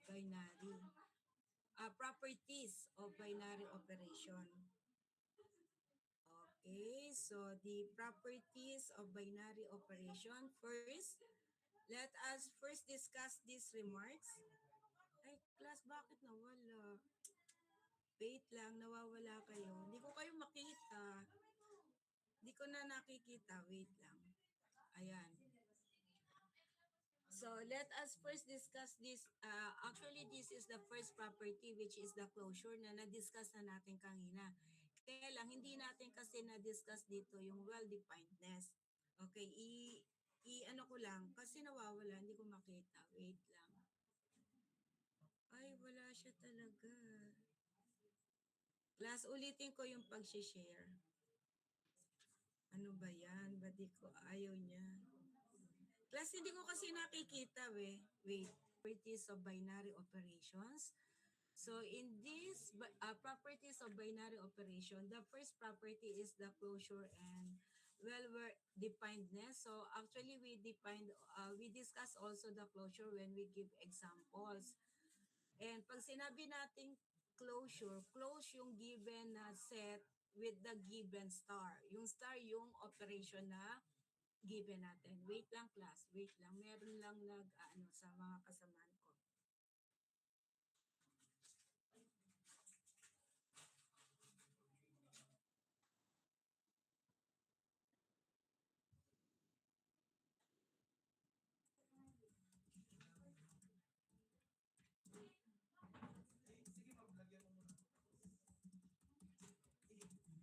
binary. Properties of binary operation. Okay, so the properties of binary operation. First, let us first discuss these remarks. Ay, class, bakit nawala? Wait lang, nawawala kayo. Hindi ko kayo makita. Hindi ko na nakikita. Wait lang. Ayan. So let us first discuss this. Actually, this is the first property which is the closure na na-discuss na natin kanina. Kaya lang, hindi natin kasi na-discuss dito yung well-definedness. Okay, ano ko lang, kasi nawawala, hindi ko makita. Wait lang. Ay, wala siya talaga. Class, ulitin ko yung pag-share. Ano ba yan? Ba't di ko ayaw niya? Class, hindi ko kasi nakikita, Wait. Properties of binary operations. So in this properties of binary operation, the first property is the closure and well-definedness. So actually we discuss also the closure when we give examples. And pag sinabi nating closure, close yung given na set with the given star. Yung star yung operation na given natin. Wait lang class, wait lang. Meron lang sa mga kasamaan ko.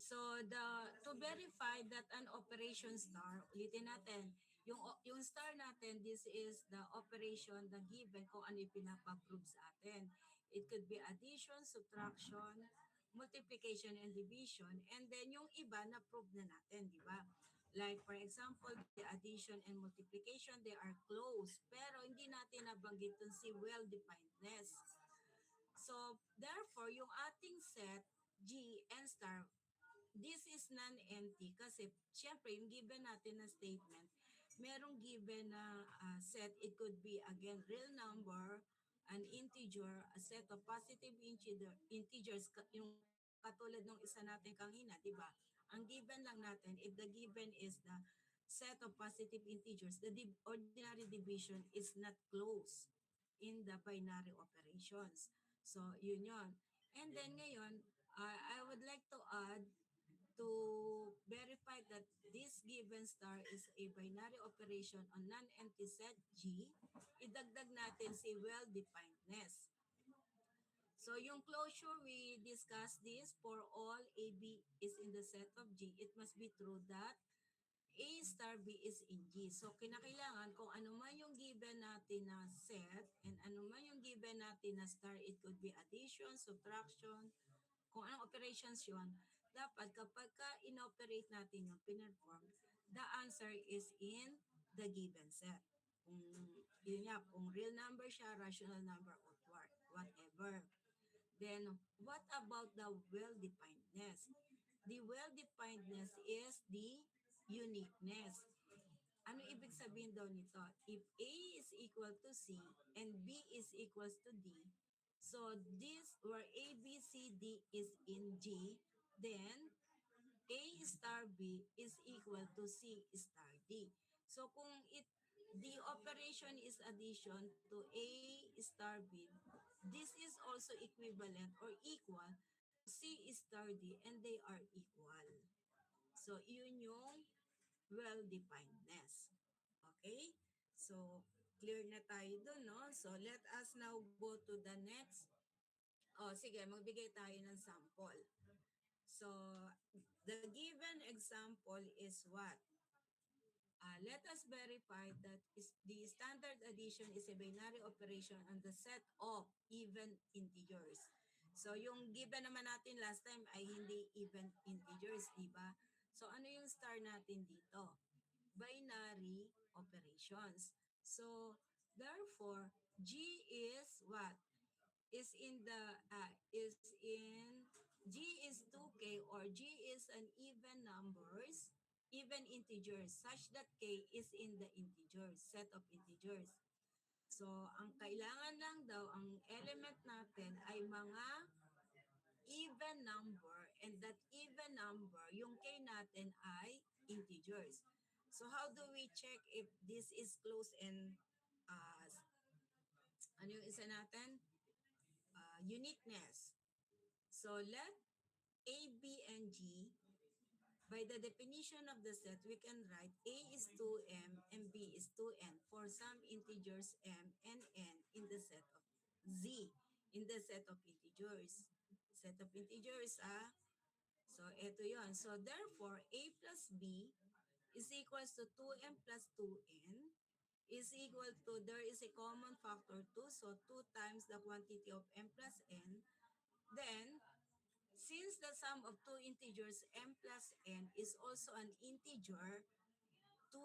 So to verify that an operation star, ulitin natin, yung star natin, this is the operation the given kung ano yung pinapa-prove sa atin. It could be addition, subtraction, multiplication, and division. And then yung iba na prove na natin, di ba? Like for example, the addition and multiplication, they are close. Pero hindi natin nabanggit dun si well-definedness. So therefore, yung ating set, G and star, this is non-empty kasi syempre yung given natin na statement, merong given na set. It could be again real number, an integer, a set of positive integers, yung katulad ng isa natin kanina, di ba? Ang given lang natin, if the given is the set of positive integers, the ordinary division is not closed in the binary operations. So yun yun. And then ngayon, I would like to add to verify that this given star is a binary operation on non-empty set G, idagdag natin si well-definedness. So yung closure, we discussed this for all AB is in the set of G. It must be true that A star B is in G. So kinakailangan kung ano man yung given natin na set and ano man yung given natin na star, it could be addition, subtraction, kung anong operations yun, dapat kapag ka inoperate natin yung pinerform, the answer is in the given set. Kung yun nga, kung real number siya, rational number, or whatever. Then, what about the well-definedness? The well-definedness is the uniqueness. Ano ibig sabihin daw nito? If A is equal to C and B is equals to D, so this where A, B, C, D is in G, then A star B is equal to C star D. So kung the operation is addition to A star B, this is also equivalent or equal to C star D and they are equal. So yun yung well-definedness. Okay? So, clear na tayo dun, no? So, let us now go to the next. Sige, magbigay tayo ng sample. So, the given example is what? Let us verify that the standard addition is a binary operation on the set of even integers. So, yung given naman natin last time ay hindi even integers, di ba? So, ano yung star natin dito? Binary operations. So, therefore, G is what? G is 2K or G is an even numbers, even integers such that K is in the integers, set of integers. So, ang kailangan lang daw, ang mga even number, and that even number, yung k natin ay integers. So how do we check if this is close and uh, ano yung isa natin? Uniqueness. So let A, B, and G, by the definition of the set, we can write A is 2m and B is 2n for some integers m and n in the set of Z, in the set of integers. Set of integers, so ito yon. So therefore, A plus B is equals to 2m plus 2n is equal to, there is a common factor 2, so 2 times the quantity of m plus n. Then, since the sum of two integers m plus n is also an integer, 2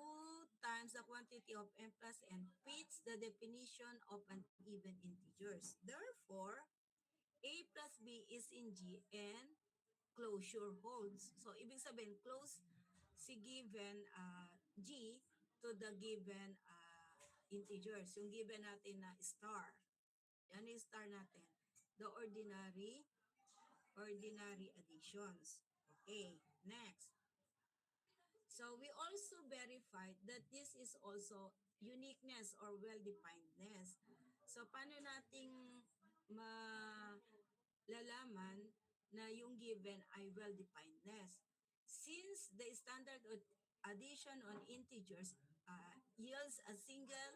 times the quantity of m plus n fits the definition of an even integers. Therefore, a plus b is in G and closure holds. So, ibig sabihin, close si given G to the given integers. Yung given natin na star. Yan yung star natin. The ordinary additions. Okay, next. So we also verified that this is also uniqueness or well-definedness. So paano nating malalaman na yung given ay well-definedness? Since the standard of addition on integers yields a single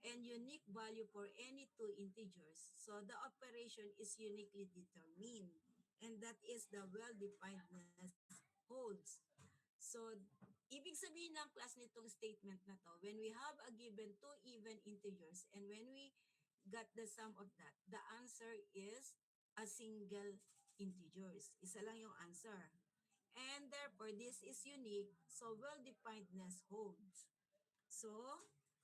and unique value for any two integers, so the operation is uniquely determined, and that is the well-definedness holds. So, ibig sabihin ng class nitong statement na to, when we have a given two even integers and when we got the sum of that, the answer is a single integers. Isa lang yung answer. And therefore, this is unique, so well-definedness holds. So,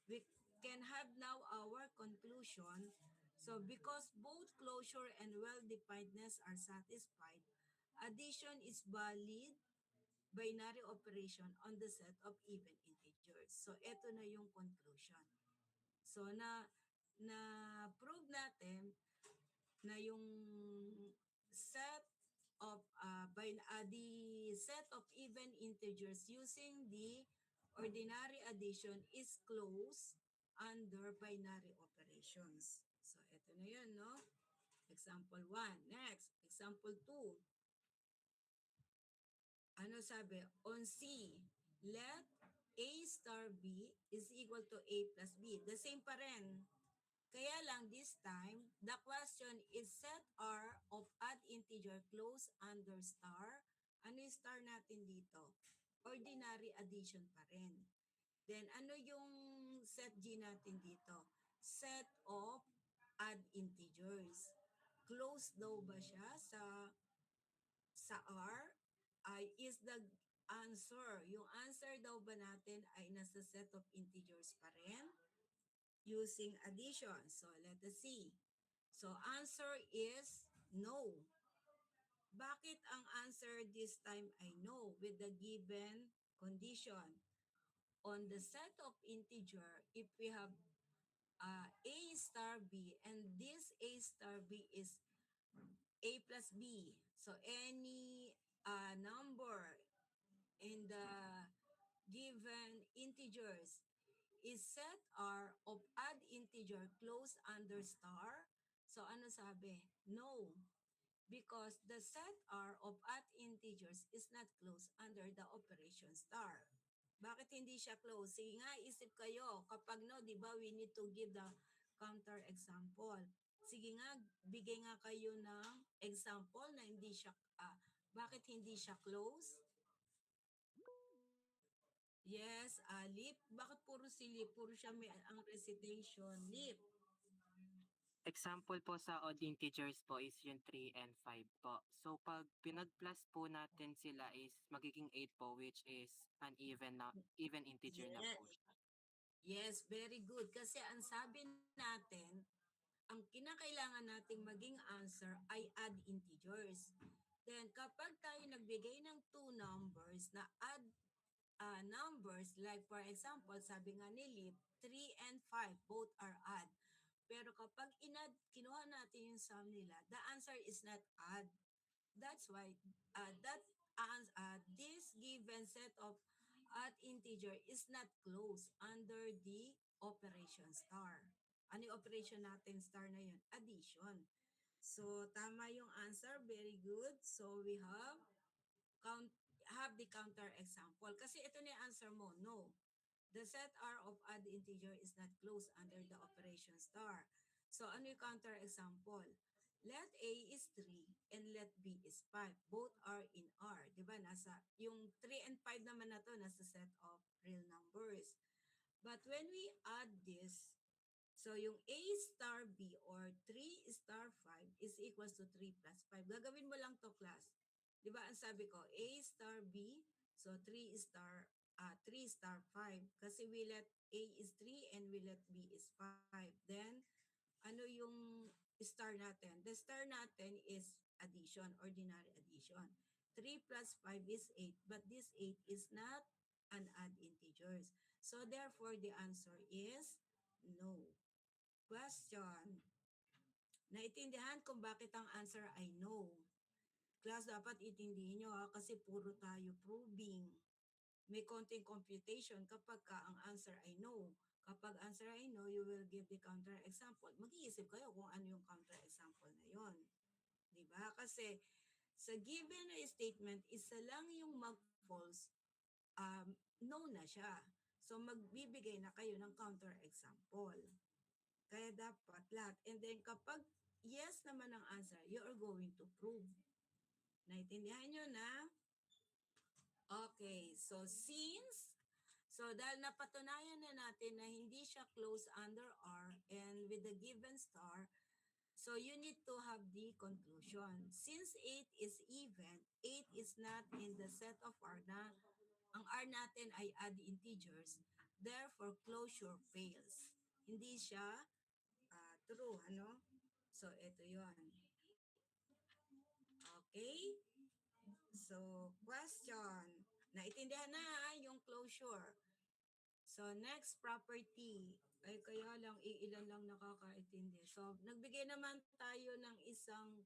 we can have now our conclusion. So, because both closure and well-definedness are satisfied, addition is valid binary operation on the set of even integers. So, ito na yung conclusion. So, na-prove natin na yung set of the set of even integers using the ordinary addition is closed under binary operations. So, ito na yun, no? Example 1. Next, example 2. Ano sabi? On C, let A star B is equal to A plus B. The same pa rin. Kaya lang this time, the question is set R of odd integer close under star. Ano yung star natin dito? Ordinary addition pa rin. Then ano yung set G natin dito? Set of odd integers. Close daw ba siya sa R? Ay is the answer. Yung answer daw ba natin ay nasa set of integers pa rin? Using addition. So, let us see. So, answer is no. Bakit ang answer this time ay no with the given condition? On the set of integer, if we have A star B and this A star B is A plus B. So, any number in the given integers is set R of odd integer close under star. So ano sabi? No. Because the set R of odd integers is not close under the operation star. Bakit hindi siya close? Sige nga, isip kayo. Kapag no, di ba, we need to give the counter example. Sige nga, bigay nga kayo ng example na hindi siya, bakit hindi siya close? Yes, Lip. Bakit puro si Lip? Puro siya may ang recitation. Lip. Example po sa odd integers po is yung 3 and 5 po. So pag pinag-plus po natin sila is magiging 8 po, which is an even integer na po siya. Yes, very good. Kasi ang sabi natin, ang kinakailangan nating maging answer ay add integers. Then kapag tayo nagbigay ng two numbers na add numbers, like for example, sabi nga ni Lip, 3 and 5, both are odd. Pero kapag kinuha natin yung sum nila, the answer is not add. That's why this given set of odd integer is not closed under the operation star. Ano yung operation natin star na yun? Addition. So, tama yung answer. Very good. So, we count have the counter example. Kasi ito na yung answer mo. No. The set R of odd integer is not closed under the operation star. So, ano yung counter example? Let A is 3 and let B is 5. Both are in R. Diba? Yung 3 and 5 naman na to, nasa set of real numbers. But when we add this, so yung A star B or 3 star 5 is equals to 3 plus 5. Gagawin mo lang to class. Diba ang sabi ko, A star B, so 3 star 5. Kasi we let A is 3 and we let B is 5. Then, ano yung star natin? The star natin is addition, ordinary addition. 3 plus 5 is 8, but this 8 is not an odd integers. So therefore, the answer is no. Question. Naintindihan kung bakit ang answer ay no. Class, dapat itindihin nyo kasi puro tayo proving. May konting computation kapag ang answer ay no. Kapag answer ay no, you will give the counter example. Mag-iisip kayo kung ano yung counter example na yon. Diba? Kasi sa given na statement, isa lang yung mag-false, no na siya. So magbibigay na kayo ng counter example. Kaya dapat lahat. And then kapag yes naman ang answer, you are going to prove. Naintindihan nyo na? Okay, so dahil napatunayan na natin na hindi siya close under R and with the given star, so you need to have the conclusion. Since 8 is even, 8 is not in the set of R na ang R natin ay odd integers, therefore closure fails. Hindi siya true, ano? So, ito yon. Okay? So, question. Naintindihan na yung closure. So, next property. Ay, kaya lang, iilan lang nakakaintindi. So, nagbigay naman tayo ng isang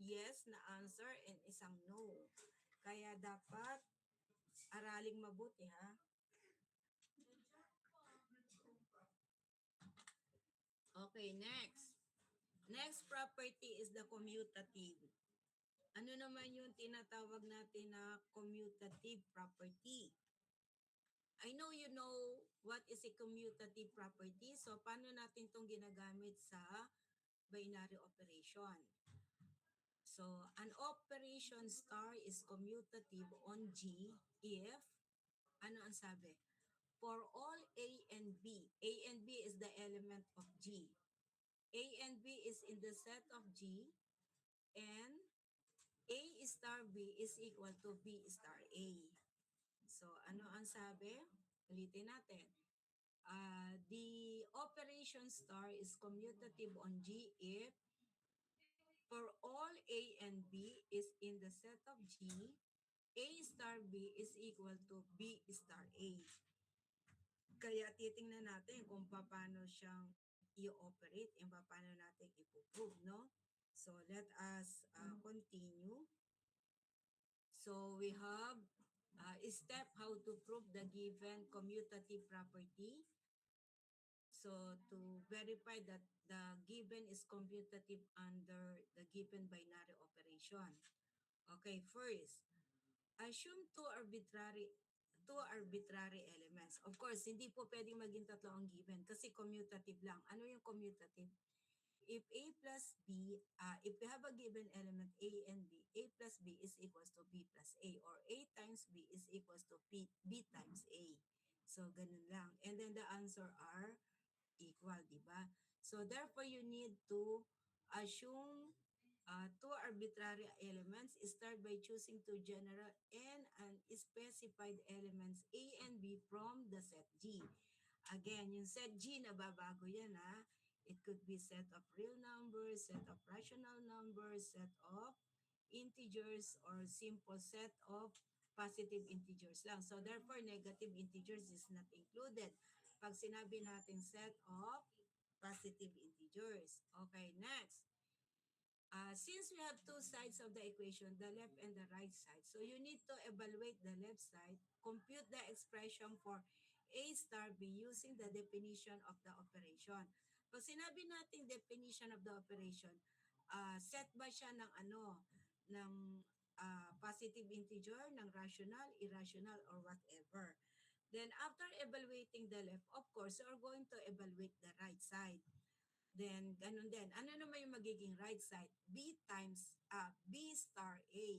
yes na answer and isang no. Kaya dapat araling mabuti, ha? Okay, next. Next property is the commutative. Ano naman yung tinatawag natin na commutative property? I know you know what is a commutative property. So, paano natin itong ginagamit sa binary operation? So, an operation star is commutative on G if, ano ang sabi? For all A and B. A and B is the element of G. A and B is in the set of G and A star B is equal to B star A. So, ano ang sabi? Ulitin natin. The operation star is commutative on G if for all A and B is in the set of G, A star B is equal to B star A. Kaya titingnan natin kung paano siyang i-operate and paano natin ipoprove, no? So, let us continue. So, we have step how to prove the given commutative property. So, to verify that the given is commutative under the given binary operation. Okay, first, assume two arbitrary elements. Of course, hindi po pwedeng maging tatlo ang given kasi commutative lang. Ano yung commutative? If A plus B, if we have a given element A and B, A plus B is equals to B plus A or A times B is equals to B times A. So, ganun lang. And then the answer are equal, di ba? So, therefore, you need to assume two arbitrary elements. Start by choosing two general and unspecified elements A and B from the set G. Again, yung set G, nababago yan, ha? It could be set of real numbers, set of rational numbers, set of integers, or simple set of positive integers lang. So, therefore, negative integers is not included. Pag sinabi natin set of positive integers. integers. Okay, next. Since we have two sides of the equation, the left and the right side, so you need to evaluate the left side, compute the expression for A star B using the definition of the operation. Pag sinabi natin definition of the operation, set ba siya ng ng positive integer, ng rational, irrational, or whatever. Then after evaluating the left, of course, you are going to evaluate the right side. Then, ganun din. Ano naman yung magiging right side? B star A.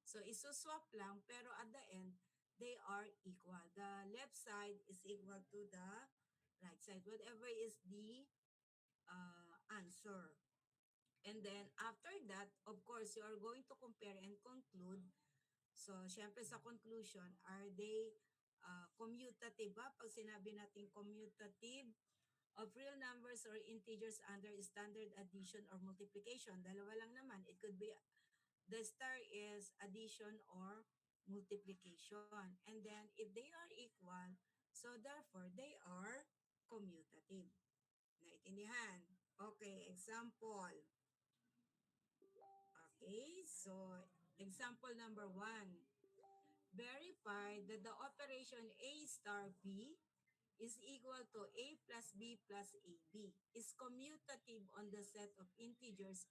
So, isuswap lang, pero at the end, they are equal. The left side is equal to the right side. Whatever is the answer. And then, after that, of course, you are going to compare and conclude. So, syempre sa conclusion, are they commutative ba? Pag sinabi natin commutative, of real numbers or integers under standard addition or multiplication. Dalawa lang naman. It could be the star is addition or multiplication. And then if they are equal, so therefore they are commutative. Naintindihan? Okay, example. Okay, so example number 1. Verify that the operation A star B is equal to A plus B plus AB is commutative on the set of integers.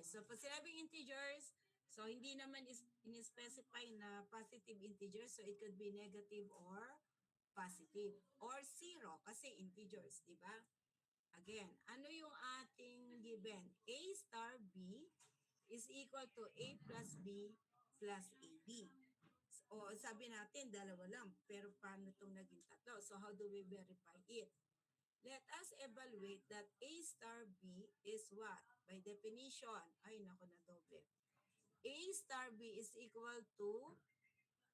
So, pag sinabing integers, so hindi naman is in-specify na positive integers, so it could be negative or positive. Or zero, kasi integers, di ba? Again, ano yung ating given? A star B is equal to A plus B plus AB. O sabi natin, dalawa lang. Pero paano itong naging tatlo? So how do we verify it? Let us evaluate that A star B is what? By definition, ay nako na doble. A star B is equal to,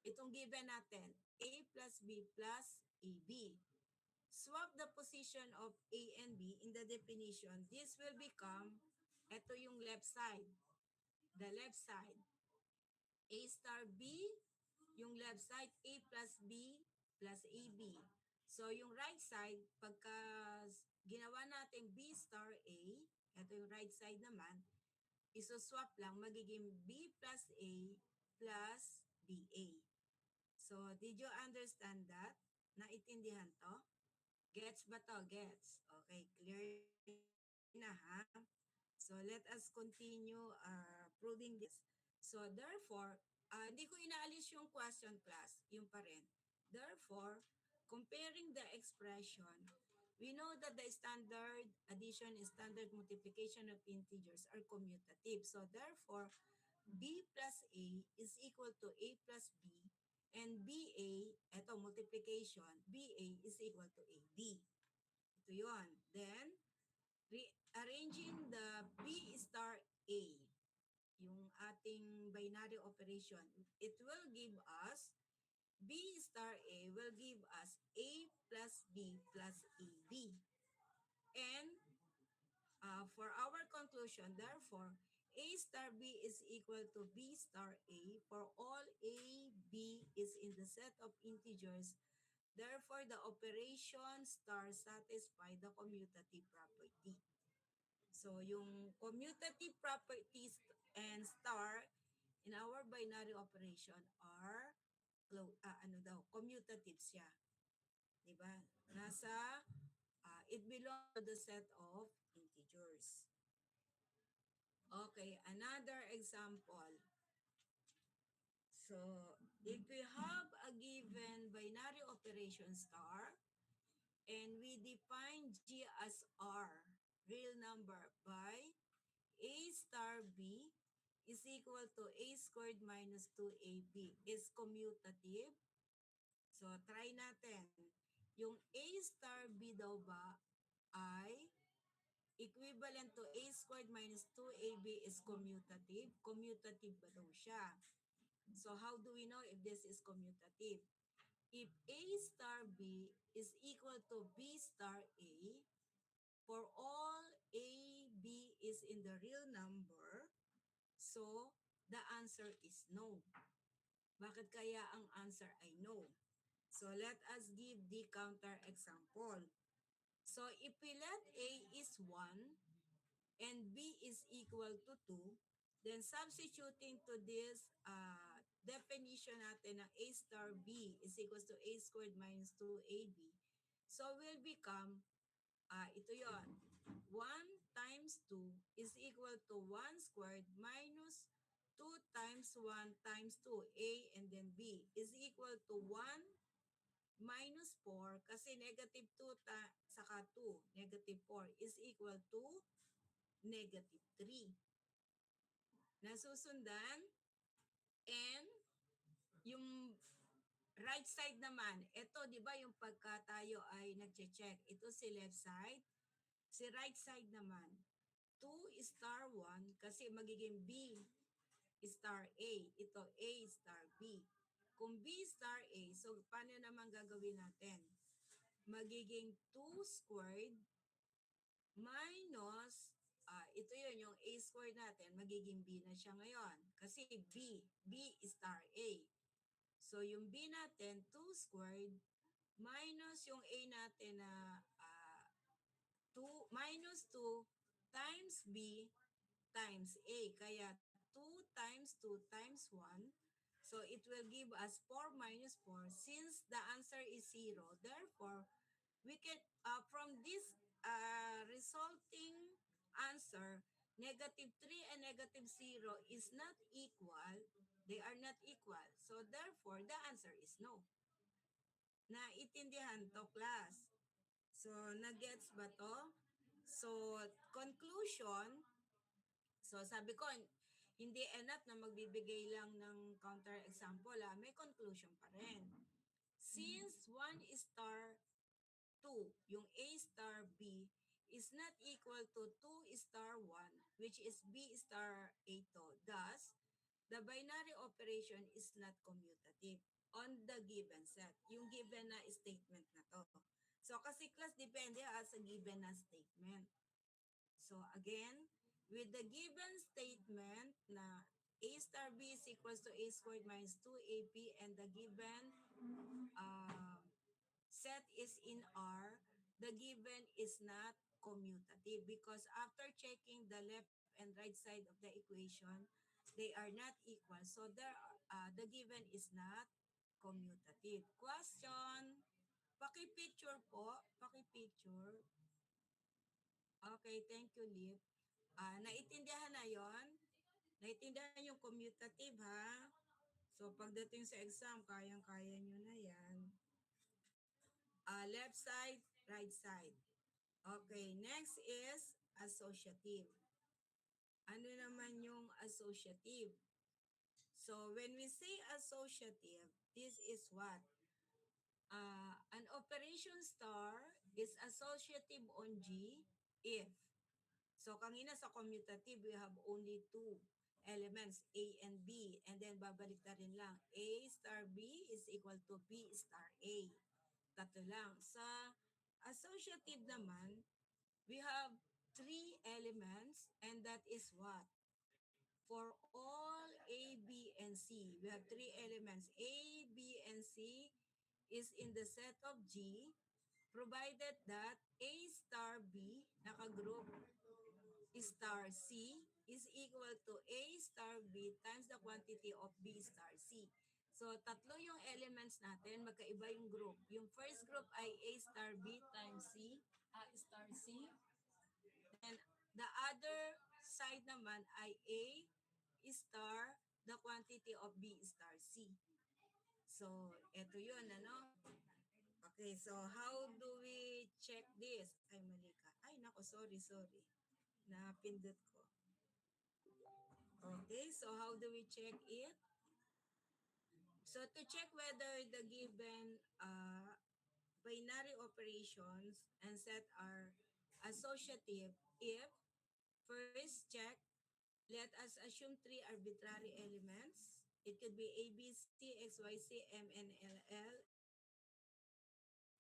itong given natin, A plus B plus AB. Swap the position of A and B in the definition. This will become, ito yung left side. The left side. A star B, yung left side, A plus B plus AB. So, yung right side, pagka ginawa natin B star A, ito yung right side naman, isuswap lang, magiging B plus A plus BA. So, did you understand that? Naiintindihan to? Gets ba to? Gets. Okay, clear na ha? So, let us continue proving this. So, therefore, hindi ko inaalis yung question class, yung pa rin. Therefore, comparing the expression, we know that the standard addition and standard multiplication of integers are commutative. So, therefore, B plus A is equal to A plus B, and BA, eto multiplication, BA is equal to AB. Ito yun. Then, arranging the B star A, yung ating binary operation, it will give us, B star A will give us A plus B plus AB. And for our conclusion, therefore, A star B is equal to B star A for all A, B is in the set of integers. Therefore, the operation star satisfy the commutative property. So, yung commutative properties and star in our binary operation are commutative siya. Diba? Nasa, it belongs to the set of integers. Okay, another example. So, if we have a given binary operation star, and we define G as R, real number, by A star B is equal to A squared minus 2AB is commutative. So, try natin. Yung A star B daw ba ay equivalent to A squared minus 2AB is commutative? Commutative ba daw siya? So, how do we know if this is commutative? If A star B is equal to B star A, for all A, B is in the real number, so the answer is no. Bakit kaya ang answer ay no? So let us give the counter example. So if we let A is 1 and B is equal to 2, then substituting to this definition natin ng A star B is equals to A squared minus 2AB. So will become, ito yon, 1 times 2 is equal to 1 squared minus 2 times 1 times 2, A and then B, is equal to 1 minus 4 kasi negative 2 saka 2, negative 4 is equal to negative 3. Nasusundan? And yung right side naman, ito di ba yung pagka tayo ay nagche-check, ito si left side, si right side naman, 2 star 1 kasi magiging B star A, ito A star B. Kung B star A, so paano naman gagawin natin? Magiging 2 squared minus, ito yun, yung A squared natin, magiging B na siya ngayon. Kasi B star A. So yung B natin, 2 squared, minus yung A natin na 2, minus 2 times B times A. Kaya 2 times 2 times 1. So it will give us 4 minus 4. Since the answer is 0, therefore, we can, from this resulting answer, negative 3 and negative 0 is not equal. They are not equal. So therefore, the answer is no. Naintindihan to, class? So, nagets ba to? So, conclusion, so sabi ko, hindi enough na magbibigay lang ng counter example, may conclusion pa rin. Since 1 star 2, yung A star B, is not equal to 2 star 1, which is B star A to. Thus, the binary operation is not commutative on the given set. Yung given na statement na to. So, kasi class, depende sa given na statement. So, again, with the given statement na A star B is equals to A squared minus 2AB and the given set is in R, the given is not commutative because after checking the left and right side of the equation, they are not equal. So the given is not commutative. Question? Paki-picture po. Paki-picture. Okay, thank you, Lip. Naiintindihan na yon? Naiintindihan yung commutative, ha? So, pagdating sa exam, kayang-kaya nyo na yan. Left side, right side. Okay, next is associative. Ano naman yung associative? So, when we say associative, this is what? An operation star is associative on G if. So, kanina sa commutative, we have only two elements, A and B. And then, babalik na rin lang. A star B is equal to B star A. Tatlo lang. Sa associative naman, we have three elements and that is what? For all A, B, and C, we have three elements. A, B, and C is in the set of G provided that A star B, nakagroup star C is equal to A star B times the quantity of B star C. So, tatlo yung elements natin, magkaiba yung group. Yung first group ay A star B times C, star C. Then, the other side naman ay A star the quantity of B star C. So, eto yun, ano? Okay, so how do we check this? Ay, mali ka. Ay, nako, sorry. Napindot ko. Okay, so how do we check it? So to check whether the given binary operations and set are associative, if first check, let us assume three arbitrary elements. It could be A, B, C, X, Y, Z, M, N, L, L.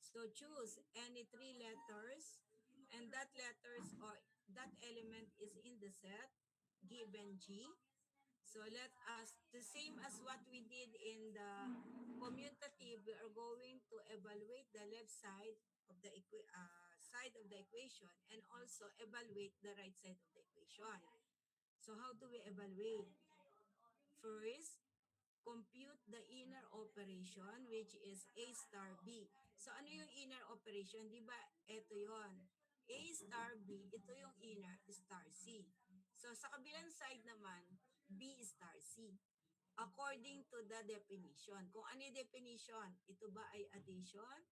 So choose any three letters and that letters or that element is in the set given G. So let us, the same as what we did in the commutative, we are going to evaluate the left side of the side of the equation and also evaluate the right side of the equation. So how do we evaluate? First, compute the inner operation which is A star B. So ano yung inner operation? Di ba? Ito yon. A star B, ito yung inner star C. So sa kabilang side naman, B star C. According to the definition. Kung ano yung definition, ito ba ay addition?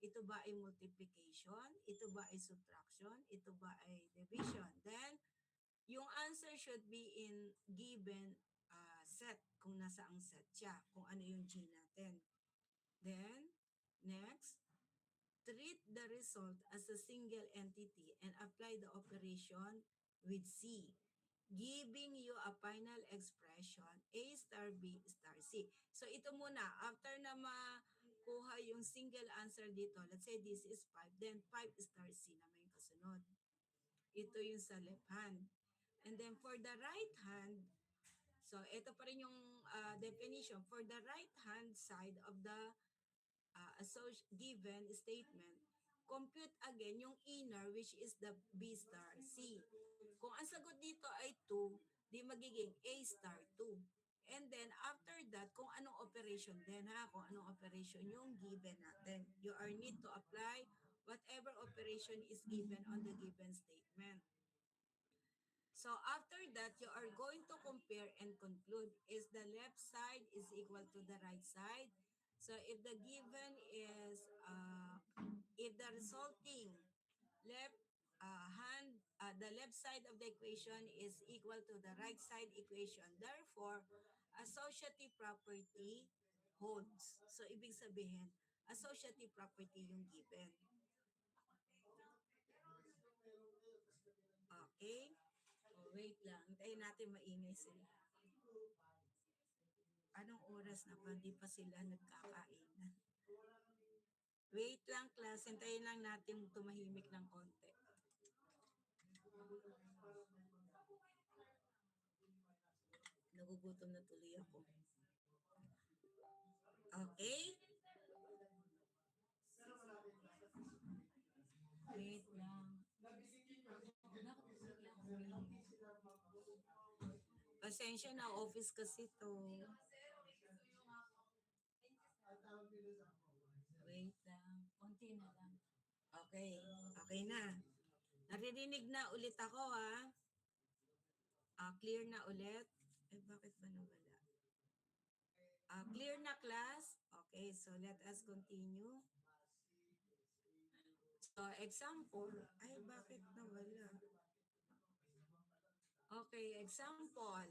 Ito ba ay multiplication? Ito ba ay subtraction? Ito ba ay division? Then, yung answer should be in given set, kung nasaang set siya, kung ano yung G natin. Then, next, treat the result as a single entity and apply the operation with C, giving you a final expression A star B star C. So ito muna, after na makuha yung single answer dito, let's say this is 5, then 5 star C naman yung kasunod. Ito yung sa left hand. And then for the right hand, so ito pa rin yung definition. For the right hand side of the given statement, compute again yung inner which is the B star C. Kung ang sagot dito ay 2, di magiging A star 2. And then after that, kung anong operation din ha, kung anong operation yung given natin. You are need to apply whatever operation is given on the given statement. So after that, you are going to compare and conclude is the left side is equal to the right side. So if the given is, if the resulting left the left side of the equation is equal to the right side equation, therefore, associative property holds. So ibig sabihin, associative property yung given. Okay? Wait lang, hintayin natin maingay sila. Anong oras na pa? Di pa sila nagkakain. Wait lang, class. Hintayin lang natin tumahimik ng konti. Nagugutom na tuloy ako. Okay? Wait lang. Pasensya na, office kasi to. Wait lang. Konti na lang. Okay. Okay na. Naririnig na ulit ako ha. Clear na ulit. Bakit ba nawala? Clear na class? Okay, so let us continue. So example, bakit nawala? Okay, example.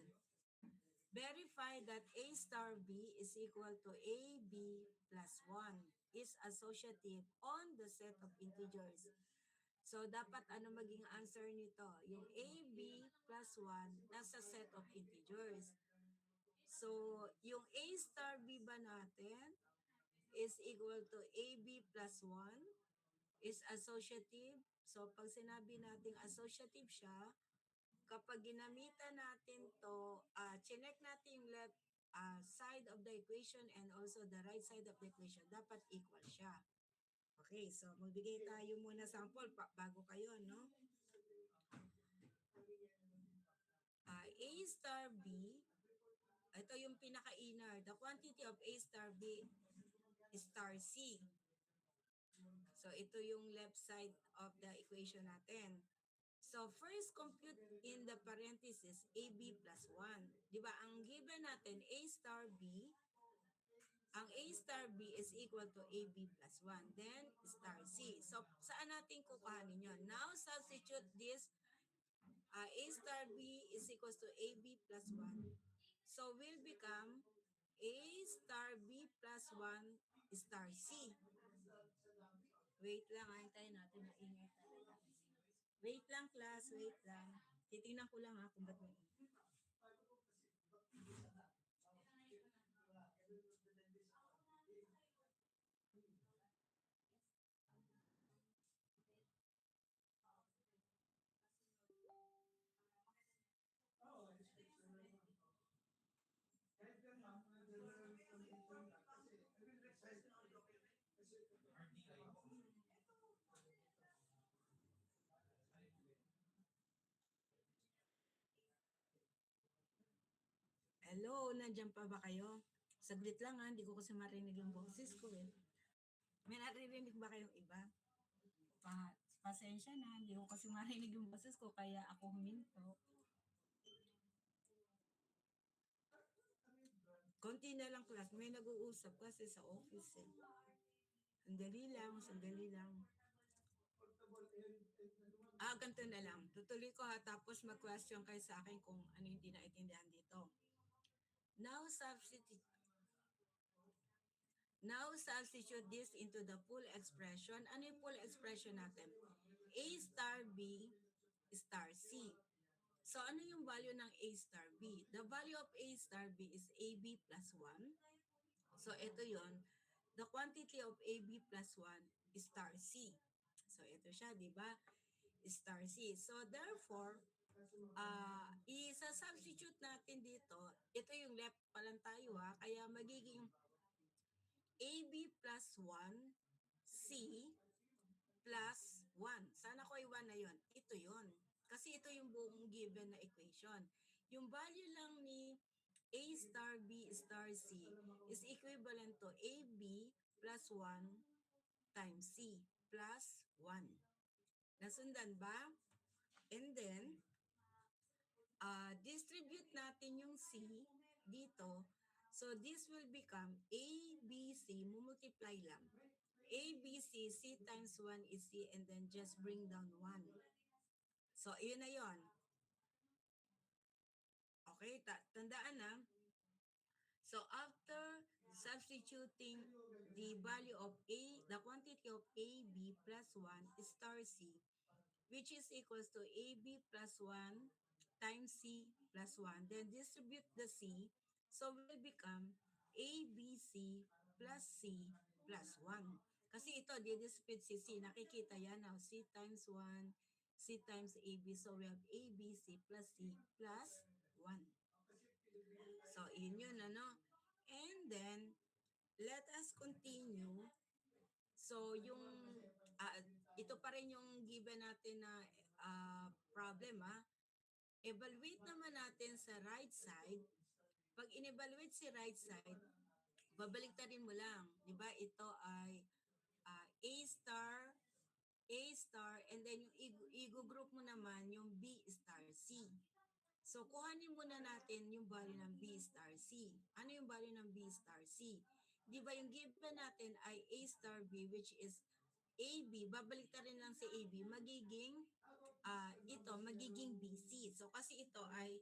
Verify that A star B is equal to AB plus 1 is associative on the set of integers. So, dapat ano maging answer nito? Yung AB plus 1 nasa set of integers. So, yung A star B ba natin is equal to AB plus 1 is associative. So, pag sinabi natin associative siya, kapag ginamitan natin to, chinek natin yung left side of the equation and also the right side of the equation, dapat equal siya. Okay, so magbigay tayo muna sample bago kayo, no? A star B, ito yung pinaka-inner, the quantity of A star B star C. So ito yung left side of the equation natin. So, first compute in the parenthesis AB plus 1. Di ba? Ang given natin, A star B, ang A star B is equal to AB plus 1. Then, star C. So, saan natin kukuhanin yun? Now, substitute this A star B is equal to AB plus 1. So, will become A star B plus 1 star C. Wait lang, antayin natin. Maingay talaga. Wait lang, class. Wait lang. Titingnan ko lang kung ba't may ingay. Hello, nandiyan pa ba kayo? Saglit lang ha, hindi ko kasi marinig yung boses ko eh. May naririnig ba kayong iba? Pa pasensya na, hindi ko kasi marinig yung boses ko kaya ako huminto. Konti na lang class, may nag-uusap kasi sa office eh. Sandali lang, sandali lang. Ganito na lang. Tutuloy ko ha, tapos mag-question kayo sa akin kung ano hindi naintindihan dito. Now substitute this into the full expression. Ano yung full expression natin? A star B star C. So ano yung value ng A star B? The value of A star B is AB plus 1. So ito yon. The quantity of AB plus 1 is star C. So ito siya, di ba? Star C. So therefore, isa-substitute natin dito. Ito yung left pa lang tayo ha. Kaya magiging AB plus 1 C plus 1. Sana ko ay 1 na yon. Ito yon. Kasi ito yung buong given na equation. Yung value lang ni A star B star C is equivalent to AB plus 1 times C plus 1. Nasundan ba? And then, distribute natin yung C dito. So, this will become ABC, multiply lang. ABC, C times 1 is C, and then just bring down 1. So, yun na yun. Okay, tandaan na. So, after substituting the value of A, the quantity of AB plus 1 is star C, which is equals to AB plus 1 times C plus 1. Then distribute the C. So will become ABC plus C plus 1. Kasi ito, didispute si C. Nakikita yan now. C times 1, C times AB. So we have ABC plus C plus 1. So yun yun, ano? And then, let us continue. So yung ito pa rin yung given natin na problem Evaluate naman natin sa right side. Pag in-evaluate si right side, babaliktarin mo lang. Di ba? Ito ay A star, and then yung i-group mo naman yung B star C. So, kuhanin muna natin yung value ng B star C. Ano yung value ng B star C? Di ba yung given natin ay A star B, which is AB, babalik ta rin lang si AB, magiging magiging BC. So, kasi ito ay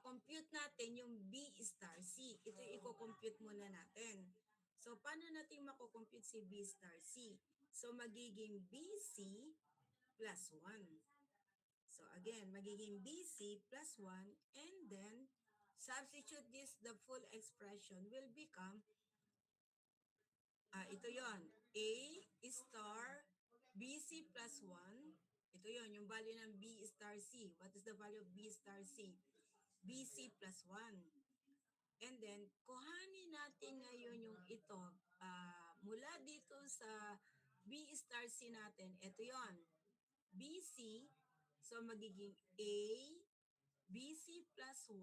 compute natin yung B star C. Ito i-compute muna natin. So, paano natin mako-compute si B star C? So, magiging BC plus 1. So, again, magiging BC plus 1, and then substitute this, the full expression will become ito yon A star BC plus 1. Ito yon yung value ng B star C. What is the value of B star C? BC plus 1. And then, kuhanin natin ngayon yung ito. Mula dito sa B star C natin, ito yon BC. So, magiging A BC plus 1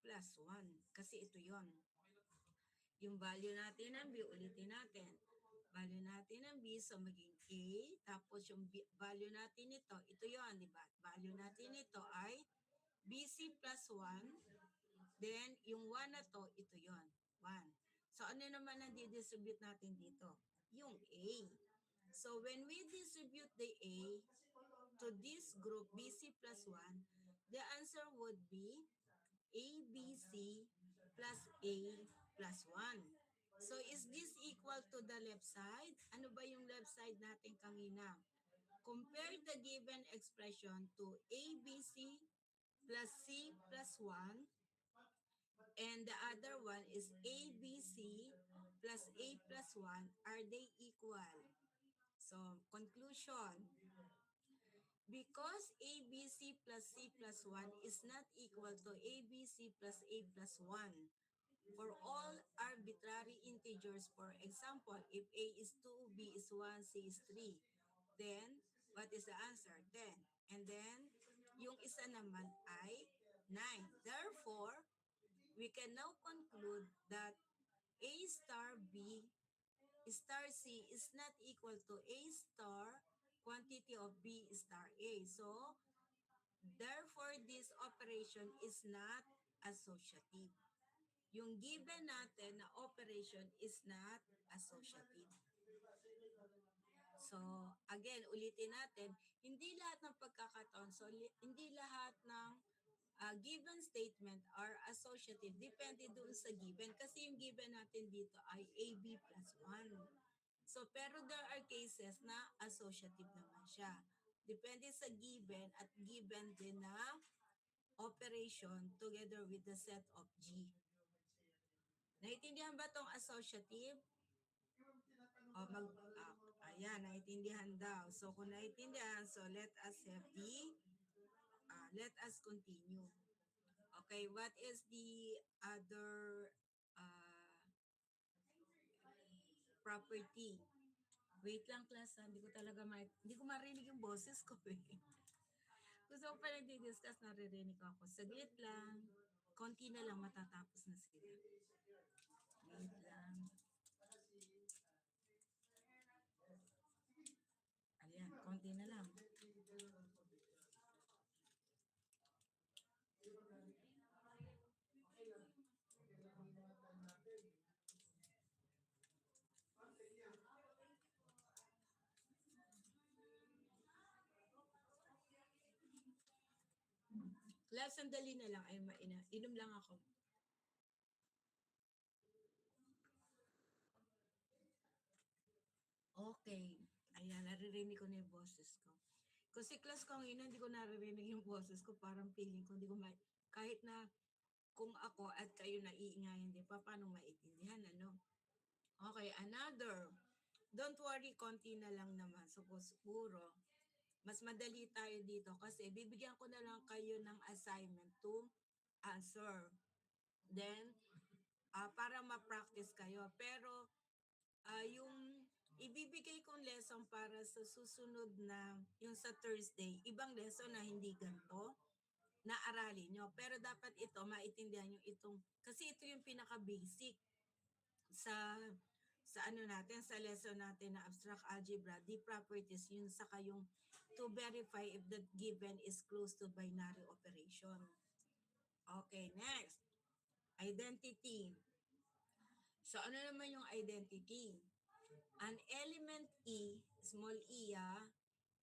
plus 1. Kasi ito yon yung value natin ng B, ulitin natin. Value natin ng B, so maging A, tapos yung value natin ito yon, di ba? Value natin ito ay BC plus 1, then yung 1 na to, ito yon 1. So ano naman ang didistribute natin dito? Yung A. So when we distribute the A to this group, BC plus 1, the answer would be ABC plus A plus 1. So, is this equal to the left side? Ano ba yung left side natin kanina? Compare the given expression to ABC plus C plus 1, and the other one is ABC plus A plus 1. Are they equal? So, conclusion. Because ABC plus C plus 1 is not equal to ABC plus A plus 1, for all arbitrary integers, for example, if A is 2, B is 1, C is 3, then what is the answer? 10. And then, yung isa naman ay 9. Therefore, we can now conclude that A star B star C is not equal to A star quantity of B star A. So, therefore, this operation is not associative. Yung given natin na operation is not associative. So, again, ulitin natin, hindi lahat ng pagkakataon, so hindi lahat ng given statement are associative. Depende doon sa given. Kasi yung given natin dito ay AB plus 1. So, pero there are cases na associative naman siya. Depende sa given at given din na operation together with the set of G. Naintindihan ba tong associative? O ayan, naintindihan daw. So, kung naintindihan, so let us have let us continue. Okay, what is the other property? Wait lang class, hindi ko talaga hindi ko marinig yung boses ko eh. Gusto ko pa nagdi-discuss, naririnig ako. Saglit lang, konti na lang matatapos na sila. Wait lang. Ayan, konti na lang. Class, sandali na lang. Ay, inom lang ako. Okay. Ayan, naririnig ko na yung boses ko. Kasi class kanina, hindi ko naririnig yung boses ko. Parang feeling ko, hindi ko kahit na kung ako at kayo naiingayan, di pa, paano maiintindihan, ano? Okay, another. Don't worry, konti na lang naman. So, siguro, mas madali tayo dito kasi bibigyan ko na lang kayo ng assignment to answer. Then, para ma-practice kayo. Pero, yung ibibigay kong lesson para sa susunod na, yung sa Thursday, ibang lesson na hindi ganito, na aralin nyo. Pero dapat ito, maintindihan nyo itong, kasi ito yung pinaka-basic sa ano natin, sa lesson natin na abstract algebra, the properties, yun saka yung to verify if the given is close to binary operation. Okay, next. Identity. So, ano naman yung identity? An element E, small e,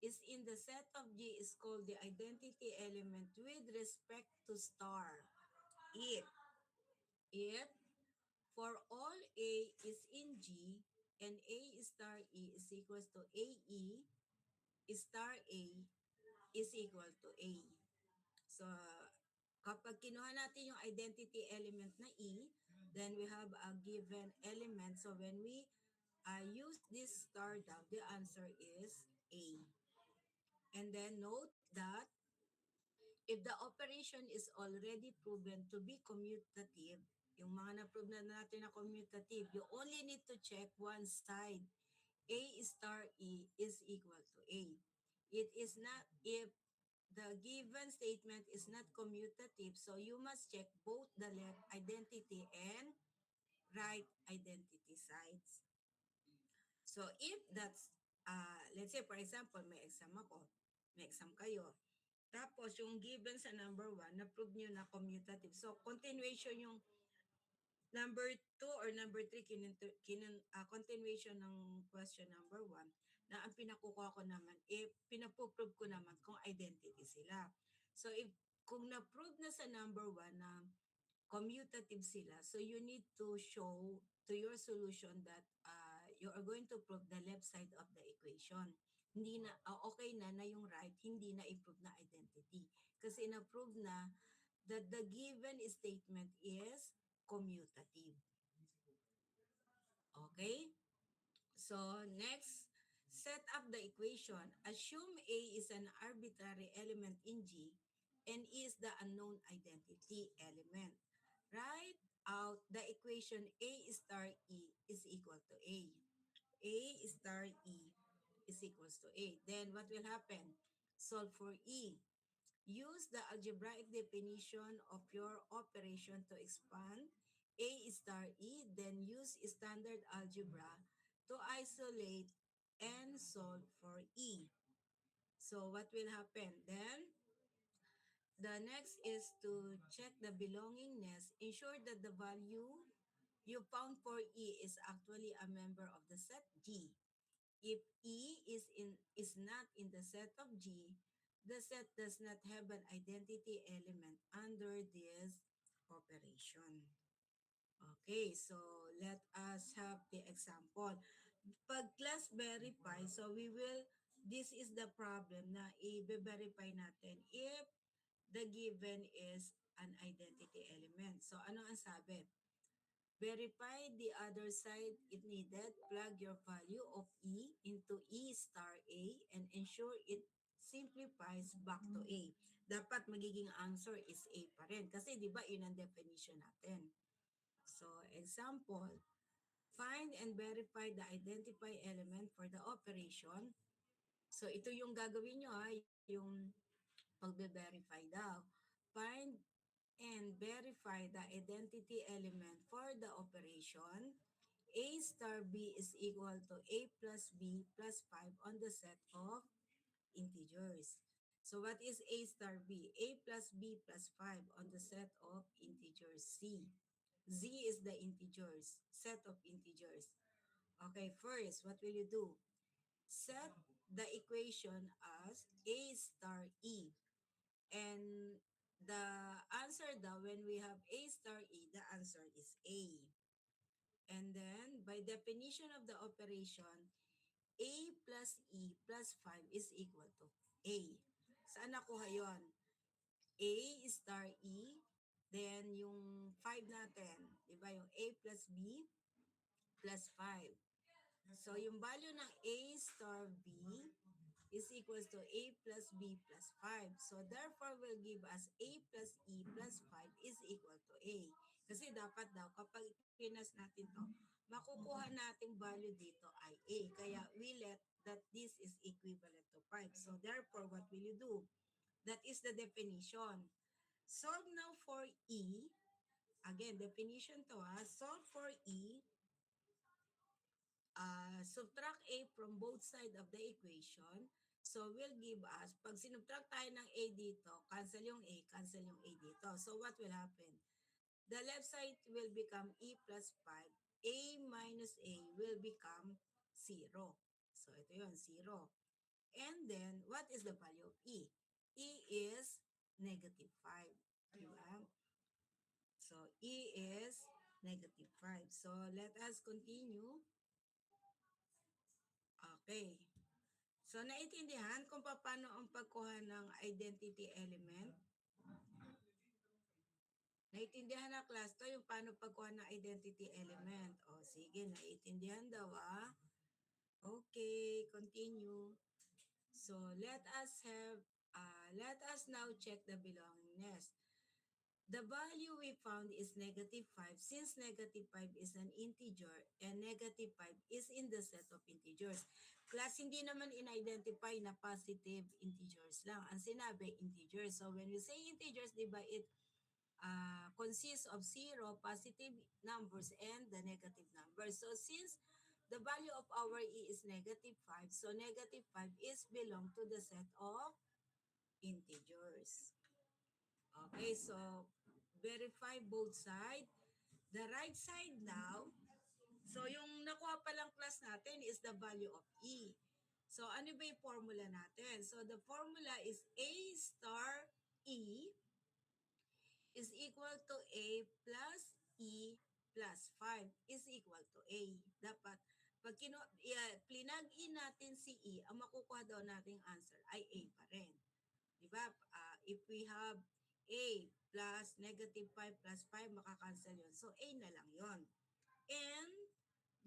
is in the set of G is called the identity element with respect to star. If for all A is in G and A star E is equals to AE, star A is equal to A. So, kapag kinuha natin yung identity element na E, then we have a given element. So, when we use this star down, the answer is A. And then note that if the operation is already proven to be commutative, yung mga na-prove na natin na commutative, you only need to check one side. A star E is equal to A. It is not, if the given statement is not commutative, so you must check both the left identity and right identity sides. So if that's, let's say for example, may exam ako, may exam kayo, tapos yung given sa number 1, na-prove nyo na commutative. So continuation yung number 2 or number 3, continuation ng question number 1, na ang pinakukuha ko naman, pinapuprove ko naman kung identity sila. So if kung na-prove na sa number 1 na commutative sila, so you need to show to your solution that you are going to prove the left side of the equation. Hindi na, okay na yung right, hindi na i-prove na identity. Kasi na-prove na that the given statement is commutative. Okay? So, next, set up the equation. Assume A is an arbitrary element in G and E is the unknown identity element. Write out the equation A star E is equal to A. A star E is equals to A. Then what will happen? Solve for E. Use the algebraic definition of your operation to expand A star E, then use standard algebra to isolate and solve for E. So what will happen? Then the next is to check the belongingness. Ensure that the value you found for E is actually a member of the set G. If E is not in the set of G, the set does not have an identity element under this operation. Okay, so let us have the example. Pag class verify, so this is the problem na i-verify natin if the given is an identity element. So ano ang sabi? Verify the other side if needed. Plug your value of E into E star A and ensure it simplifies back to A. Dapat magiging answer is A pa rin. Kasi di ba yun ang definition natin. So example, find and verify the identify element for the operation. So ito yung gagawin nyo yung pagbe-verify daw. Find and verify the identity element for the operation. A star B is equal to A plus B plus 5 on the set of integers. So what is A star B? A plus B plus 5 on the set of integers C. Z is the integers, set of integers. Okay, first, what will you do? Set the equation as A star E. And the answer daw, when we have A star E, the answer is A. And then, by definition of the operation, A plus E plus 5 is equal to A. Saan nakuha yon? A star E, then yung 5 natin, di ba? Yung A plus B plus 5. So, yung value ng A star B is equals to A plus B plus 5. So, therefore, will give us A plus E plus 5 is equal to A. Kasi dapat daw, kapag pinas natin to, makukuha nating value dito ay A. Kaya, we let that this is equivalent to 5. So, therefore, what will you do? That is the definition. Solve now for E. Again, definition to solve for E. Subtract A from both sides of the equation. So, will give us, pag sinubtract tayo ng A dito, cancel yung A, cancel yung A dito. So, what will happen? The left side will become E plus 5. A minus A will become 0. So, ito yun, 0. And then, what is the value of E? E is negative 5. Diba? So, E is negative 5. So, let us continue. Okay. So, naiintindihan kung paano ang pagkuha ng identity element? Naiintindihan na class to yung paano pagkuha ng identity element. O, sige, naiintindihan daw Okay, continue. So, let us now check the belongingness. The value we found is negative 5 since negative 5 is an integer and negative 5 is in the set of integers. Class, hindi naman in-identify na positive integers lang. Ang sinabi, integers. So when we say integers, di ba, it consists of 0, positive numbers, and the negative numbers. So since the value of our E is negative 5, so negative 5 is belong to the set of integers. Okay, so verify both sides. The right side now, so yung nakuha palang class natin is the value of E. So ano ba yung formula natin? So the formula is A star E is equal to A plus E plus 5 is equal to A. Dapat, pag plinag in natin si E, ang makukuha daw nating answer ay A pa rin. Diba? If we have A plus negative 5 plus 5, makakancel yun. So, A na lang yon. And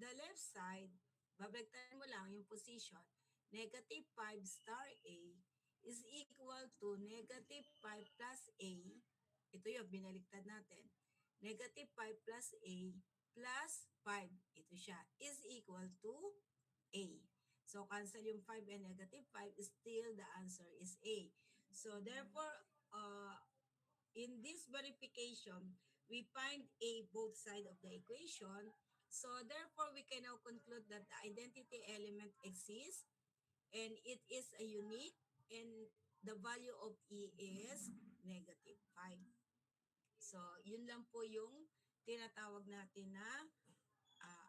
the left side, babagtan mo lang yung position. Negative 5 star A is equal to negative 5 plus A. Ito yung binaliktad natin. Negative 5 plus A plus 5. Ito siya. Is equal to A. So, cancel yung 5 and negative 5. Still, the answer is A. So therefore, in this verification, we find A both sides of the equation. So therefore, we can now conclude that the identity element exists and it is a unique, and the value of E is negative 5. So yun lang po yung tinatawag natin na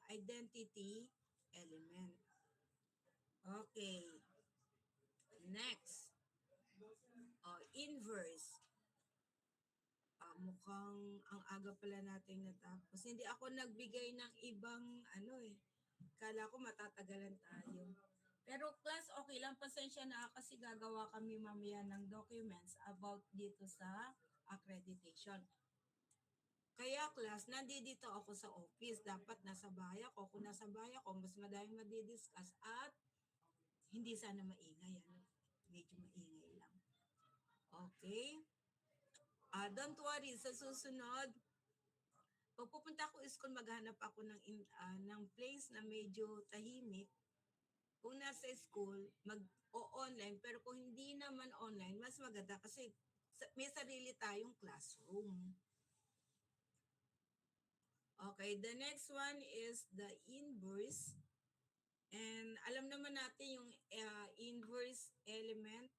identity element. Okay, next. Inverse. Mukhang ang aga pala nating natapos. Hindi ako nagbigay ng ibang Kala ko matatagalan tayo. Pero class, okay lang. Pasensya na kasi gagawa kami mamaya ng documents about dito sa accreditation. Kaya class, nandito ako sa office. Dapat nasa bahay ako. Kung nasa bahay ako, mas madaming madidiscuss at hindi sana maingay. Medyo maingay lang. Okay? Don't worry, sa susunod, pag pupunta ako school, maghanap ako ng place na medyo tahimik. Kung nasa school, mag-o-online. Pero kung hindi naman online, mas maganda kasi may sarili tayong classroom. Okay, the next one is the inverse. And alam naman natin yung inverse element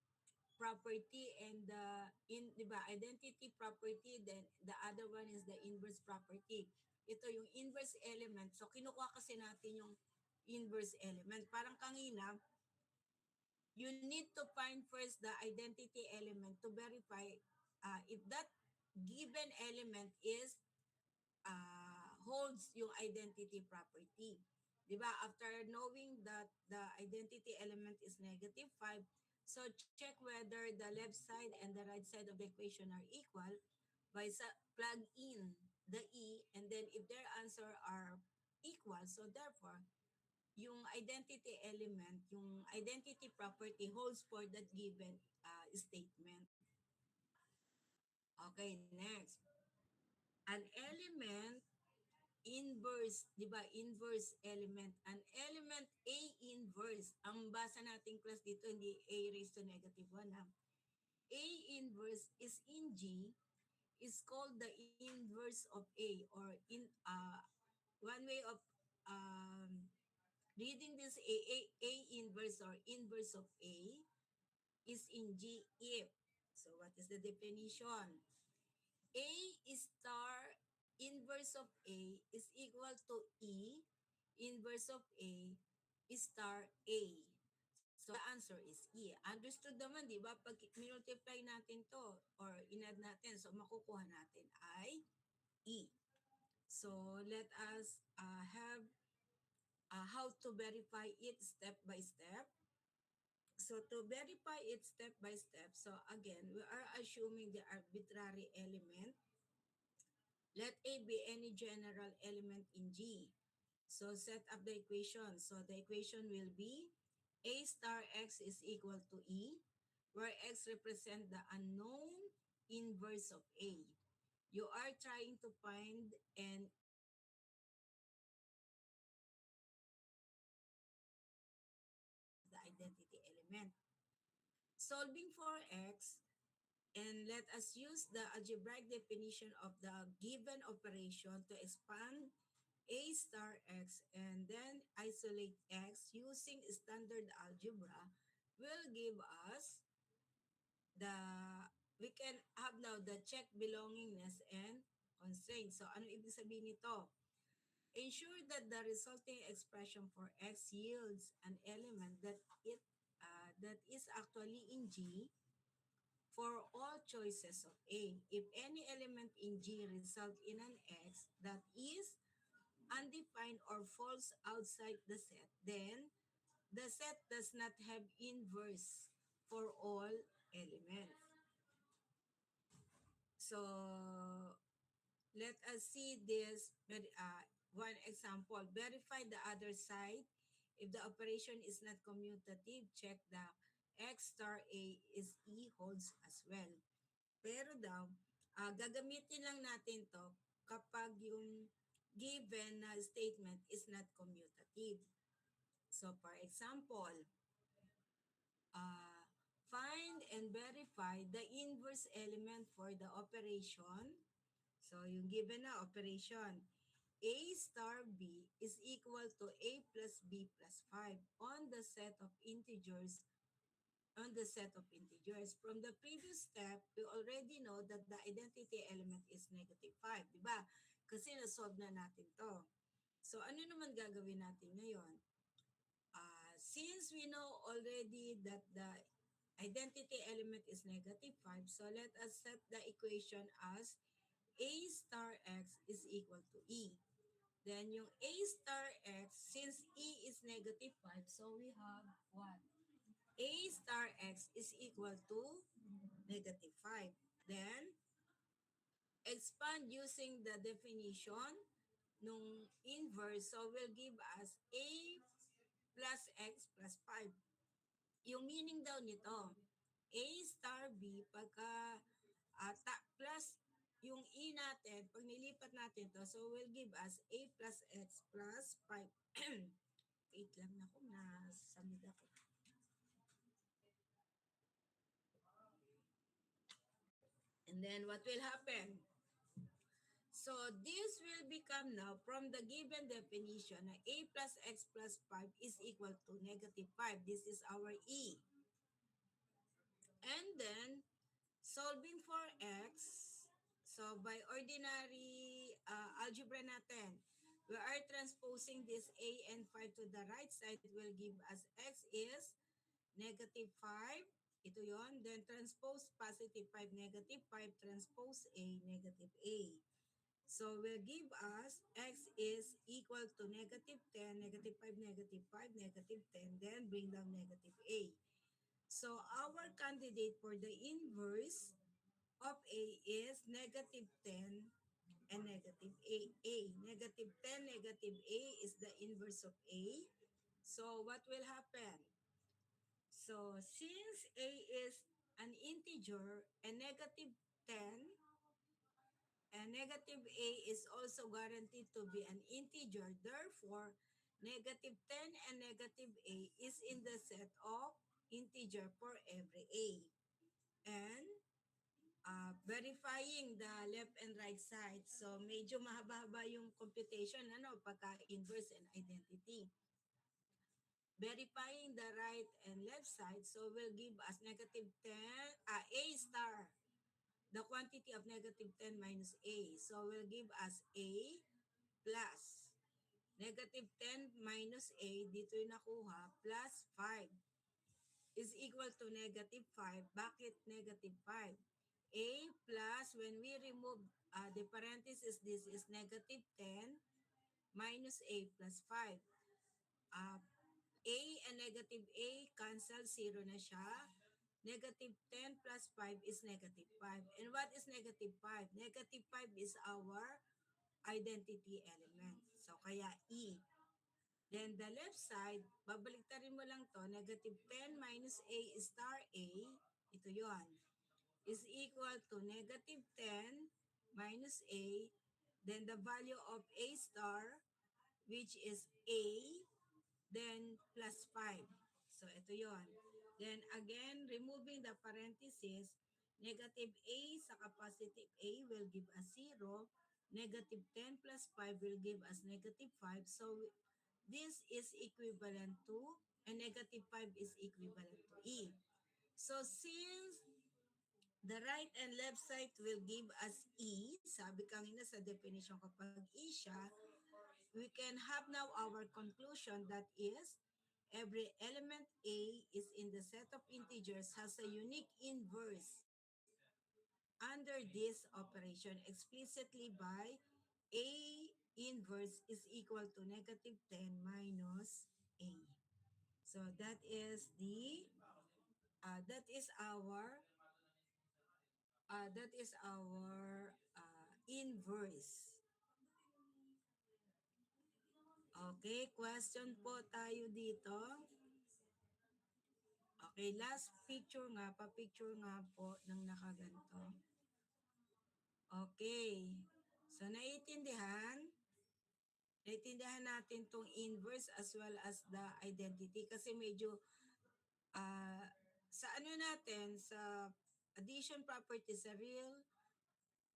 property and di ba, identity property, then the other one is the inverse property. Ito yung inverse element. So kinukuha kasi natin yung inverse element. Parang kanina, you need to find first the identity element to verify if that given element is holds yung identity property. Diba? After knowing that the identity element is negative 5, so check whether the left side and the right side of the equation are equal by plug in the E, and then if their answer are equal, so therefore, yung identity element, yung identity property holds for that given statement. Okay, next. An element inverse, di ba? Inverse element. An element A inverse. Ang basa nating class dito, hindi A raised to negative 1. A inverse is in G is called the inverse of A, or one way of reading this A inverse or inverse of A is in G if. So what is the definition? A star inverse of A is equal to E inverse of A star A. So the answer is E. Understood naman, di ba? Pag multiply natin to or inad natin, so makukuha natin ay E. So let us have how to verify it step by step. So to verify it step by step, so again, we are assuming the arbitrary element. Let A be any general element in G. So set up the equation. So the equation will be A star X is equal to E, where X represents the unknown inverse of A. You are trying to find an the identity element. Solving for X, and let us use the algebraic definition of the given operation to expand A star X and then isolate X using standard algebra will give us the, we can have now the check belongingness and constraint. So ano ibig sabihin nito? Ensure that the resulting expression for X yields an element that is actually in G for all choices of A. If any element in G result in an X that is undefined or falls outside the set, then the set does not have inverse for all elements. So let us see this one example. Verify the other side. If the operation is not commutative, check the X star A is E holds as well. Pero daw, gagamitin lang natin to kapag yung given na statement is not commutative. So for example, find and verify the inverse element for the operation. So, yung given na operation, A star B is equal to A plus B plus 5 on the set of integers From the previous step, we already know that the identity element is -5, di ba? Kasi na-solve na natin to. So, ano naman gagawin natin ngayon? Since we know already that the identity element is -5, so let us set the equation as A star x is equal to E. Then yung A star x, since E is -5, so we have what? A star x is equal to -5. Then, expand using the definition nung inverse. So, will give us A plus x plus 5. Yung meaning daw nito, A star B pagka plus yung E natin, pag nilipat natin to, so will give us A plus x plus 5. Wait lang na ako, nasamid ako. And then what will happen? So this will become now from the given definition na A plus x plus 5 is equal to -5. This is our E. And then, solving for x, so by ordinary algebra natin, we are transposing this A and 5 to the right side. It will give us x is -5. Ito yon. Then transpose +5, -5, transpose A, -A. So will give us x is equal to -10, -5, -5, -10, then bring down -A. So our candidate for the inverse of A is -10 and -A. -10, -A is the inverse of A. So what will happen? So since A is an integer and -10 and -A is also guaranteed to be an integer, therefore -10 and -A is in the set of integer for every A. And verifying the left and right side. So medyo mahaba-haba yung computation pagka inverse and identity. Verifying the right and left side, so will give us -10, A star, the quantity of -10 minus A. So will give us A plus -10 minus A, dito yung nakuha, plus 5 is equal to -5. Bakit -5? A plus, when we remove the parenthesis, this is -10 minus A plus 5. A and -A cancel, 0 na siya. -10 plus 5 is -5. And what is -5? -5 is our identity element. So, kaya E. Then the left side, babaliktarin mo lang to, -10 minus A star A, ito yon, is equal to -10 minus A, then the value of A star, which is A, then plus 5. So, ito yon. Then again, removing the parenthesis, -A saka positive A will give us 0. -10 plus 5 will give us -5. So, this is equivalent to, and -5 is equivalent to E. So, since the right and left side will give us E, sabi kanina sa definition kapag E siya, we can have now our conclusion that is, every element A is in the set of integers has a unique inverse under this operation explicitly by A inverse is equal to -10 minus A. So that is our inverse. Okay, question po tayo dito. Okay, last picture nga, pa-picture nga po ng nakaganto. Okay, so naiintindihan natin tong inverse as well as the identity kasi medyo sa ano natin, sa addition property sa real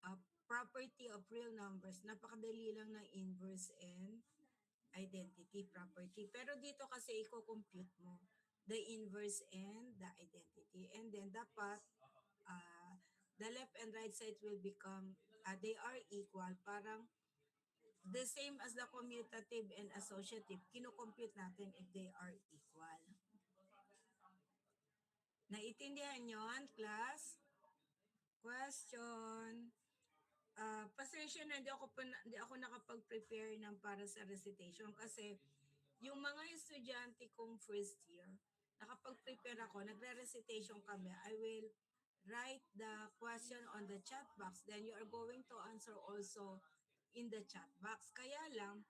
uh, property of real numbers, napakadali lang ng inverse and identity property. Pero dito kasi i-compute mo the inverse and the identity. And then dapat uh, the left and right side will become, they are equal. Parang the same as the commutative and associative, kinocompute natin if they are equal. Naiintindihan yon, class? Question. Pasensya na, hindi ako nakapag-prepare ng para sa recitation kasi yung mga estudyante kong first year, nakapag-prepare ako, nagre-recitation kami, I will write the question on the chat box, then you are going to answer also in the chat box. Kaya lang,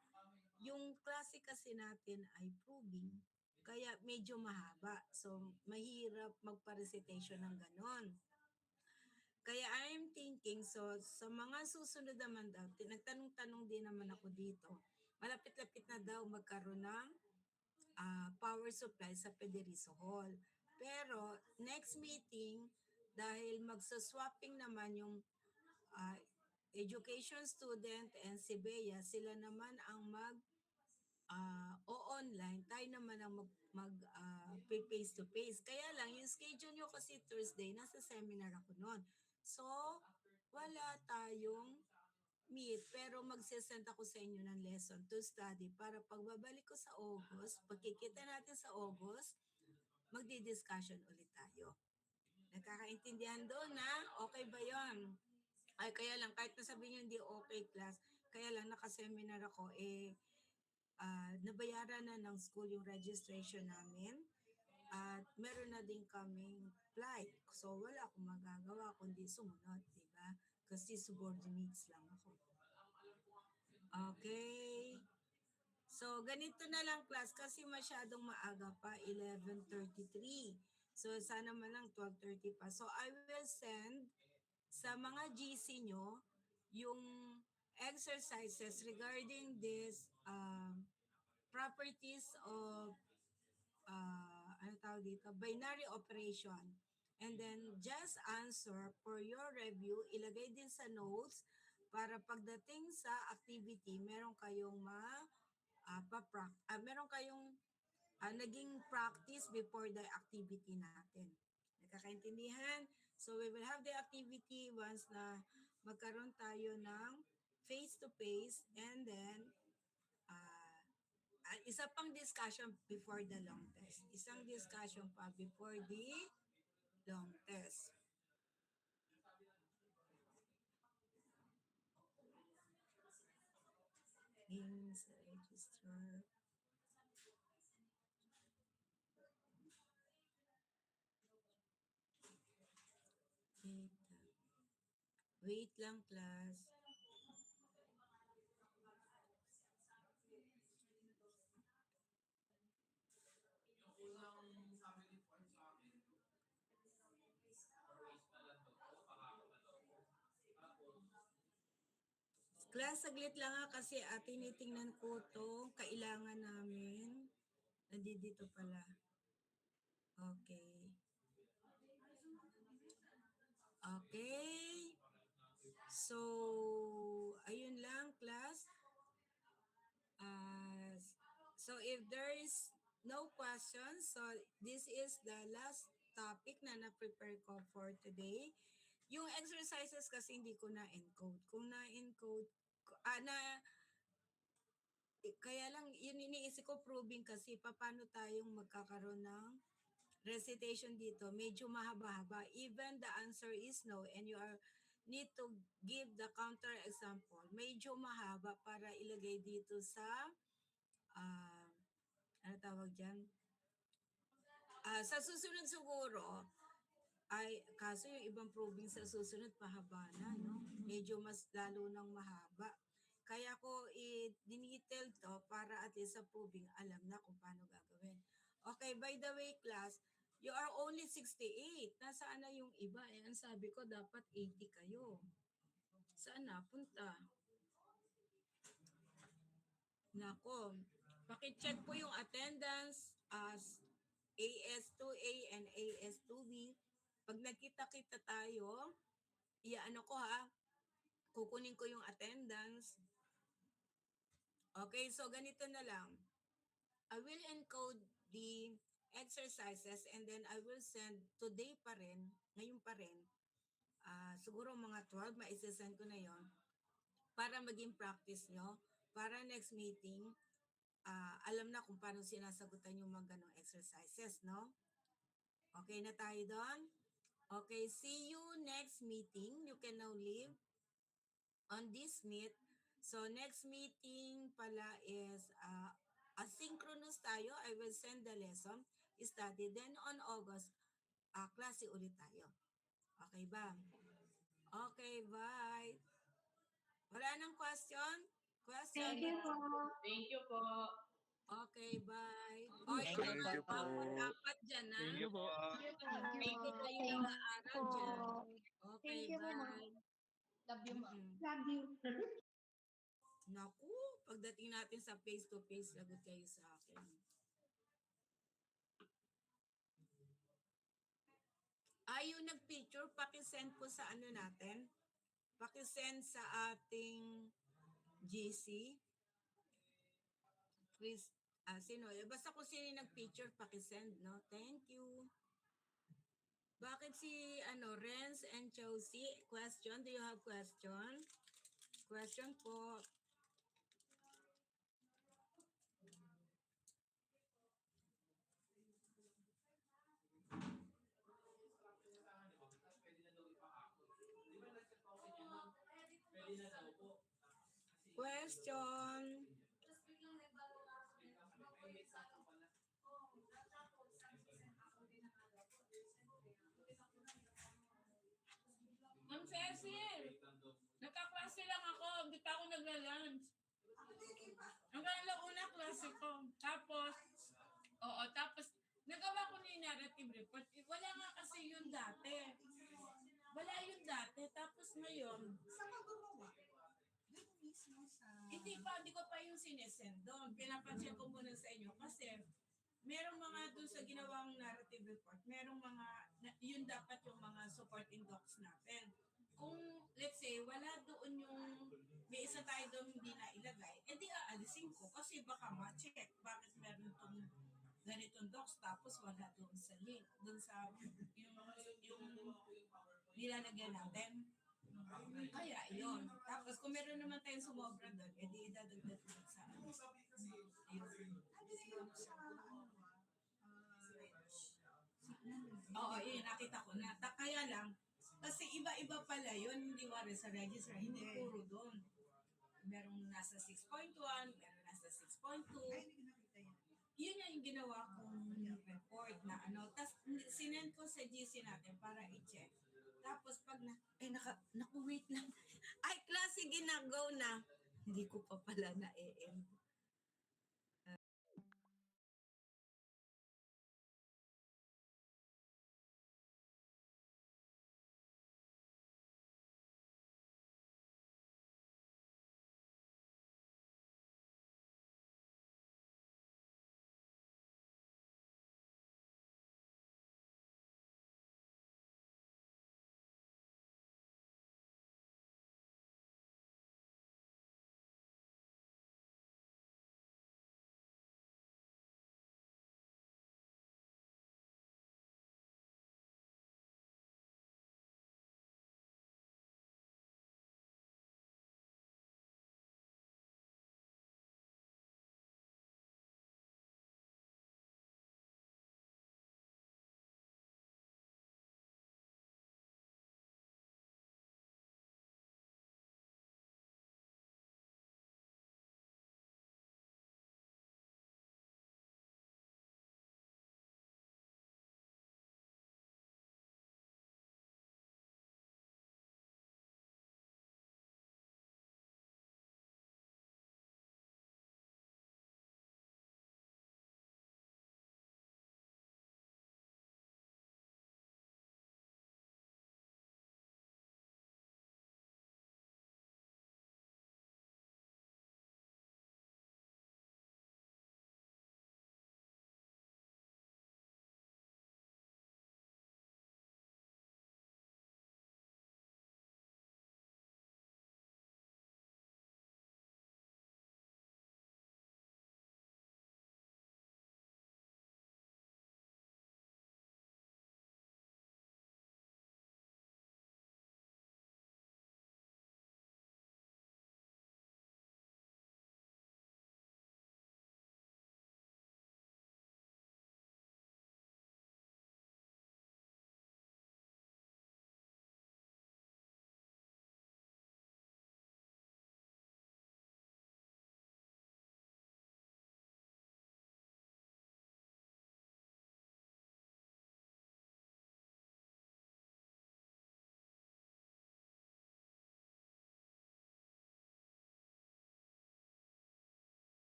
yung klase kasi natin ay proving, kaya medyo mahaba. So, mahirap magpa-recitation ng ganon. Kaya I'm thinking, so sa mga susunod naman daw, nagtanong-tanong din naman ako dito, malapit-lapit na daw magkaroon ng power supply sa Pederizo Hall. Pero next meeting, dahil magsa-swapping naman yung ah, education student and si Bea, sila naman ang o online, tayo naman ang face to face. Kaya lang, yung schedule nyo kasi Thursday, nasa seminar ako noon. So, wala tayong meet, pero magsisend ako sa inyo ng lesson to study para pagbabalik ko sa August, pagkikita natin sa August, magdi-discussion ulit tayo. Nagkakaintindihan doon na okay ba yon? Ay, kaya lang, kahit nasabihin nyo hindi okay class, kaya lang nakaseminar ako, nabayaran na ng school yung registration namin at meron na din kaming flight. So, wala akong magagawa kundi sumunod, di ba? Kasi subordinates lang ako. Okay. So, ganito na lang class kasi masyadong maaga pa, 11:33. So, sana man lang 12:30 pa. So, I will send sa mga GC nyo yung exercises regarding this properties of ano tawag dito, binary operation. And then just answer for your review, ilagay din sa notes para pagdating sa activity, meron kayong meron kayong naging practice before the activity natin. Nakakaintindihan? So we will have the activity once na magkaroon tayo ng face-to-face and then isa pang discussion before the long test. Isang discussion pa before the long test. In sa register. Wait lang, class. Class, saglit lang kasi tinitingnan ko to kailangan namin. Nandito pala. Okay. Okay. So, ayun lang, class. So, if there is no questions, so this is the last topic na na-prepare ko for today. Yung exercises kasi hindi ko na-encode. Kung na-encode, kaya lang, yun iniisip ko proving kasi paano tayong magkakaroon ng recitation dito. Medyo mahaba-haba. Even the answer is no and you need to give the counter example. Medyo mahaba para ilagay dito sa, ano tawag dyan? Sa susunod siguro, kaso yung ibang proving sa susunod mahaba na, no? Medyo mas lalo nang mahaba. Kaya ko dinitel to para at least sa proving alam na kung paano gagawin. Okay, by the way class, you are only 68. Nasaan na yung iba? Ang sabi ko dapat 80 kayo. Saan napunta? Nako, pakicheck po yung attendance as AS2A and AS2B ko, iaano ko ha, kukunin ko yung attendance. Okay, so ganito na lang. I will encode the exercises and then I will send today pa rin, ngayon pa rin. Siguro mga 12, maisasend ko na yon para maging practice nyo. Para next meeting, alam na kung paano sinasagutan yung mga ganong exercises, no? Okay na tayo doon? Okay, see you next meeting. You can now leave on this meet. So next meeting pala is asynchronous tayo. I will send the lesson, study. Then on August, klase ulit tayo. Okay ba? Okay, bye. Wala nang question? Question? Thank you po. Thank you po. Okay, bye. Thank you ikaw po. dapat dyan, ha? Thank you po. Thank you kayo Thank mag-aaral po. dyan. Okay, Thank you po, ma'am. bye. Love you, ma'am. Mm-mm. Love you. Naku, pagdating natin sa face-to-face, lagot kayo sa akin. Yung nag-picture, pakisend po sa ano natin. Pakisend sa ating GC. Chris, sino? Basta kung sino yung nag-picture, pakisend, no? Thank you. Bakit si Renz and Chelsea? Question? Do you have question? Question po. Question. Ma'am Cecil, nakaklase lang ako. Hindi pa ako nagla-lunch. Hanggang alauna klase ko. Tapos, nagawa ko na yung narrative report. Wala nga kasi yun dati. Wala yun dati. Tapos ngayon, Saan ka gumawa? Doon mismo sa... hindi ko pa yung sinesend doon. Pinapansya ko muna sa inyo kasi merong mga doon sa ginawang narrative report, merong mga, yun dapat yung mga supporting docs natin. Kung, let's say, wala doon yung, may isa tayo doon hindi na ilagay, edi aalisin ko kasi baka ma-check bakit meron itong ganitong docs tapos wala doon sa link, doon sa yung nilalagyan natin. Kaya yun. Tapos kung meron naman tayong sumobra doon, edi idadagdag doon sa ano. Oo, yun, nakita ko na. Kaya lang, kasi iba-iba pala yun, hindi wari sa register, hindi puro doon. Merong nasa 6.1, merong nasa 6.2. Ay, hindi ko nakita yan. Yun yung ginawa kong report na ano. Tapos sinend ko sa GC natin para i-check. Tapos pag naku, wait lang. Ay, klase ginagaw na. Hindi ko pa pala na-end.